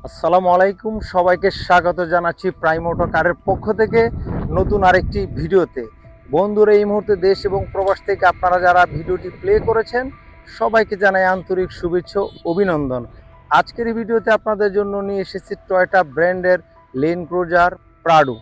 আসসালামু আলাইকুম, সবাইকে স্বাগত জানাচ্ছি প্রাইম অটো কারের পক্ষ থেকে নতুন আরেকটি ভিডিওতে। বন্ধুরা, এই মুহূর্তে দেশ এবং প্রবাস থেকে আপনারা যারা ভিডিওটি প্লে করেছেন সবাইকে জানাই আন্তরিক শুভেচ্ছা ও অভিনন্দন। আজকের এই ভিডিওতে আপনাদের জন্য নিয়ে এসেছি টয়োটা ব্র্যান্ডের ল্যান্ড ক্রুজার প্রাডো।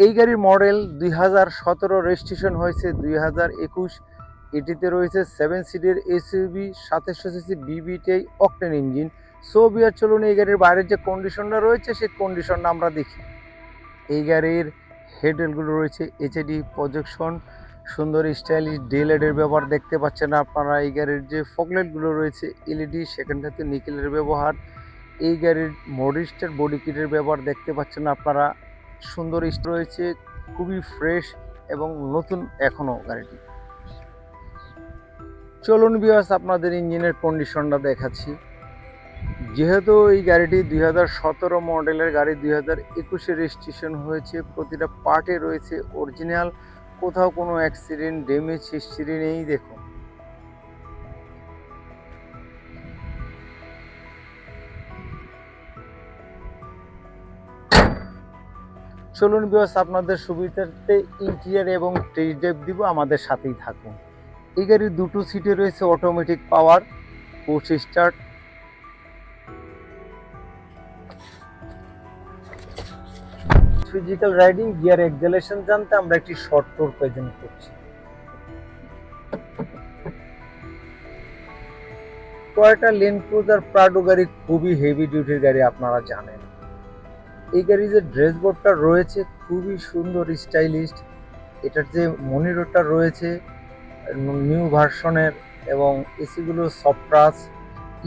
এই গাড়ির মডেল 2017, রেজিস্ট্রেশন হয়েছে 2021। এটিতে রয়েছে 7 সিটের SUV, 2700 cc VVTi octane engine. So বিয়ার, চলুন এই গাড়ির বাইরের যে কন্ডিশনটা রয়েছে সেই কন্ডিশনটা আমরা দেখি। এই গাড়ির হেডলাইটগুলো রয়েছে এইচডি প্রজেকশন, সুন্দর স্টাইলিশ ডেলাইটের ব্যবহার দেখতে পাচ্ছেন আপনারা। এই গাড়ির যে ফগলাইটগুলো রয়েছে এলইডি, সেখানটাতে নিকেলের ব্যবহার। এই গাড়ির মডিস্টার বডি কিটের ব্যবহার দেখতে পাচ্ছেন আপনারা। সুন্দর রয়েছে, খুবই ফ্রেশ এবং নতুন এখনো গাড়িটি। চলুন ভিউয়ার্স, আপনাদের ইঞ্জিনের কন্ডিশনটা দেখাচ্ছি। যেহেতু এই গাড়িটি 2017 মডেলের গাড়ি, 2021-এ রেজিস্ট্রেশন হয়েছে, প্রতিটা পার্টে রয়েছে অরিজিনাল, কোথাও কোনো অ্যাক্সিডেন্ট ড্যামেজ হিস্ট্রি নেই। দেখুন, চলুন ভিউয়ার্স, আপনাদের সুবিধার্থে ইন্টেরিয়র এবং টেস্ট ড্রাইভ দিব, আমাদের সাথেই থাকুন। এই গাড়ির দুটো সিটে রয়েছে অটোমেটিক পাওয়ার push start. Physical riding gear acceleration জানতে আমরা একটি শর্ট ট্যুর প্রেজেন্ট করছি। টয়োটা ল্যান্ড ক্রুজার প্রাডো গাড়ি খুবই হেভি ডিউটির গাড়ি, আপনারা জানেন। এই গাড়ির যে ড্যাশবোর্ডটা রয়েছে খুবই সুন্দর স্টাইলিশ। এটার যে মনিটরটা রয়েছে নিউ ভার্সনের, এবং এসিগুলো soft touch,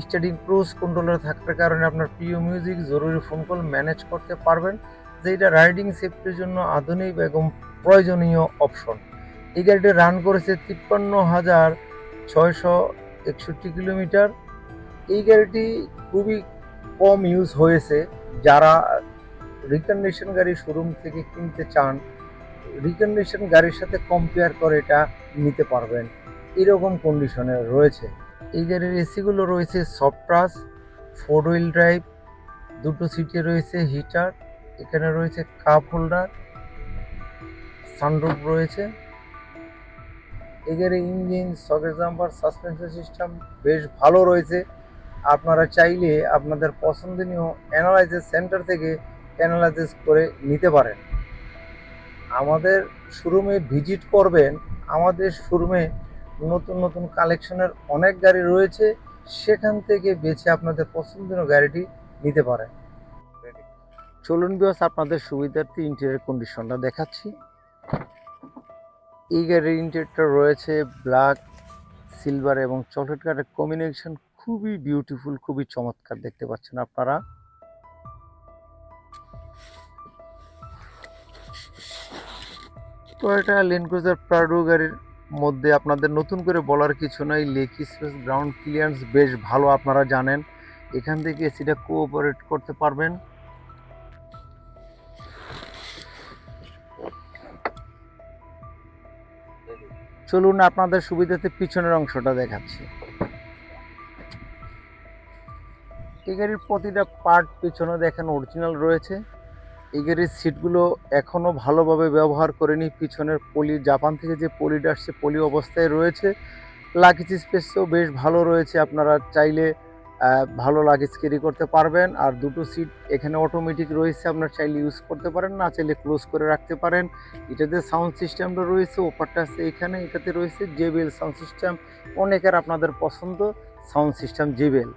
starting cruise controller থাকার কারণে আপনার প্রিয় মিউজিক, জরুরি ফোন কল ম্যানেজ করতে পারবেন, যে এটা রাইডিং সেফটির জন্য আধুনিক এবং প্রয়োজনীয় অপশন। এই গাড়িটা রান করেছে 53,661 কিলোমিটার। এই গাড়িটি খুবই কম ইউজ হয়েছে। যারা রিকন্ডিশন গাড়ি শোরুম থেকে কিনতে চান, রিকন্ডিশন গাড়ির সাথে কম্পেয়ার করে এটা নিতে পারবেন, এরকম কন্ডিশনে রয়েছে। এই গাড়ির এসিগুলো রয়েছে সফট টাচ, 4 হুইল ড্রাইভ, দুটো সিটে রয়েছে হিটার, এখানে রয়েছে কাপ হোল্ডার, সানরুফ রয়েছে। এই গাড়ির engine, socket jumper, suspension system বেশ ভালো রয়েছে। আপনারা চাইলে আপনাদের পছন্দনীয় অ্যানালাইসিস সেন্টার থেকে অ্যানালাইসিস করে নিতে পারেন। আমাদের শোরুমে ভিজিট করবেন। আমাদের শোরুমে নতুন নতুন কালেকশনের অনেক গাড়ি রয়েছে, সেখান থেকে বেছে আপনাদের পছন্দনীয় গাড়িটি নিতে পারেন। চলুন ভিউয়ার্স, আপনাদের সুবিধার্থে ইন্টেরিয়র কন্ডিশনটা দেখাচ্ছি। এই গাড়ির ইন্টেরিয়রটা রয়েছে ব্ল্যাক, সিলভার এবং চকলেট কালারের কম্বিনেশন, খুবই বিউটিফুল, খুবই চমৎকার দেখতে পাচ্ছেন আপনারা। টয়োটা ল্যান্ড ক্রুজার প্রাডো গাড়ির মধ্যে আপনাদের নতুন করে বলার কিছু নাই। লেগ স্পেস, গ্রাউন্ড ক্লিয়ারেন্স বেশ ভালো, আপনারা জানেন। এখান থেকে এসিটা কোঅপারেট করতে পারবেন। চলুন আপনাদের সুবিধাতে পিছনের অংশটা দেখাচ্ছি। এই গাড়ির প্রতিটা পার্ট পিছনে দেখেন অরিজিনাল রয়েছে। এই গাড়ির সিটগুলো এখনও ভালোভাবে ব্যবহার করেনি। পিছনের পলি, জাপান থেকে যে পলিটা আসছে পলি অবস্থায় রয়েছে। লাগেজ স্পেসও বেশ ভালো রয়েছে, আপনারা চাইলে ভালো লাগেজ ক্যারি করতে পারবেন। আর দুটো সিট এখানে অটোমেটিক রয়েছে, আপনারা চাইলে ইউজ করতে পারেন, না চাইলে ক্লোজ করে রাখতে পারেন। এটাতে সাউন্ড সিস্টেমটা রয়েছে, ওপারটা আছে এখানে, এটাতে রয়েছে জেবিএল সাউন্ড সিস্টেম। অনেকের আপনাদের পছন্দ সাউন্ড সিস্টেম জেবিএল।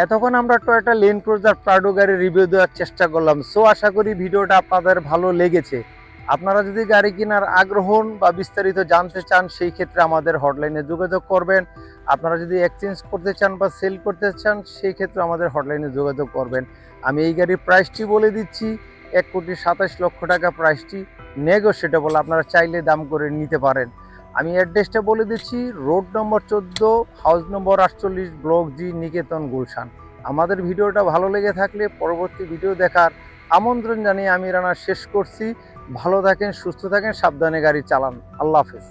এতক্ষণ আমরা টয়োটা ল্যান্ড ক্রুজার প্রাডো গাড়ির রিভিউ দেওয়ার চেষ্টা করলাম। সো আশা করি ভিডিওটা আপনাদের ভালো লেগেছে। আপনারা যদি গাড়ি কেনার আগ্রহ বা বিস্তারিত জানতে চান, সেই ক্ষেত্রে আমাদের হটলাইনে যোগাযোগ করবেন। আপনারা যদি এক্সচেঞ্জ করতে চান বা সেল করতে চান, সেই ক্ষেত্রে আমাদের হটলাইনে যোগাযোগ করবেন। আমি এই গাড়ির প্রাইসটি বলে দিচ্ছি, 1,27,00,000 টাকা প্রাইসটি, নেগোশিয়েটেবল, আপনারা চাইলে দাম করে নিতে পারেন। আমি অ্যাড্রেসটা বলে দিচ্ছি, রোড নম্বর 14, হাউস নম্বর 48, ব্লক জি, নিকেতন, গুলশান। আমাদের ভিডিওটা ভালো লেগে থাকলে পরবর্তী ভিডিও দেখার আমন্ত্রণ জানিয়ে আমি রানা শেষ করছি। ভালো থাকেন, সুস্থ থাকেন, সাবধানে গাড়ি চালান। আল্লাহ হাফেজ।